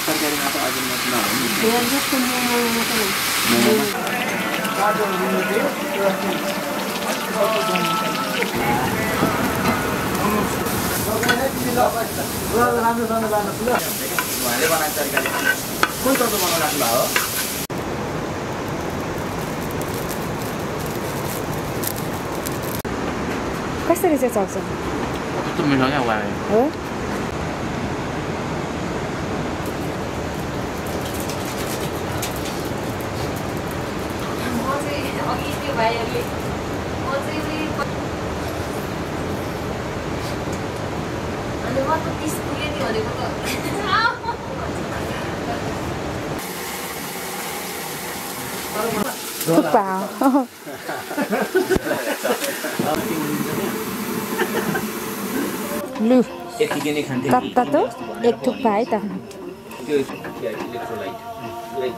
तरकारी मात्र अझै नभए उहाँले बनाएको तरकारी कुन चल्दो बनाउनु लाग्नु भयो कसरी चाहिँ चल्छ कस्तो मिठो क्या वाइ हो थुक्पा लु यतिकै नै खान्थे तातो एक थुक्पा है त त्यो इलेक्ट्रोलाइट पुरै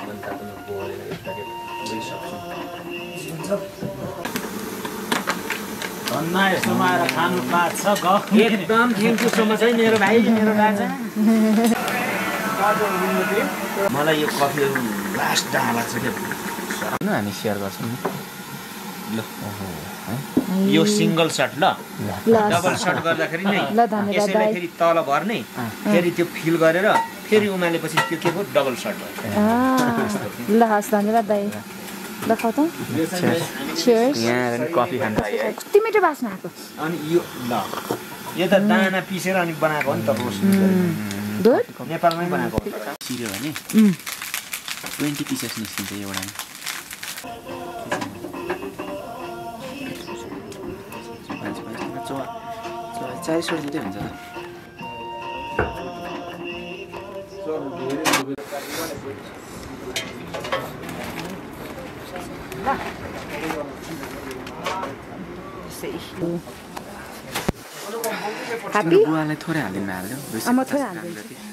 मन तातोमा बोलेर एकताले पुरै सक्छौँ धन्ना यस्तोमा आएर खानु पाछ एकदम थ्याङ्क यू सो मच है मेरो भाइ मेरो राजा मलाई यो कफी लास्ट डाला छ क्या हैन हामी शेयर गर्छौँ ल यो सिंगल शट ल डबल शट गर्दाखेरि नै यसैलाई फेरि तल भर्ने फेरि त्यो फिल गरेर फेरि उमालेपछि त्यो के भयो डबल शट भयो ल हस् धन्यवाद दाइ ल खाऊ त चियर्स यहाँ कफी खान्छ कति मिठो बास्ना आएको अनि यो ल यो त दाना पिसेर अनि बनाएको हो नि त रोस्ट दुध नेपालमै बनाएको सिर्यो भने 20 पिसेस निस्किन्छ एउटा 40 मात्रै हुन्छ Happy? बुवालाई थोरै हालिदिनु हाल्यो म थोरै हाल्दिन्छु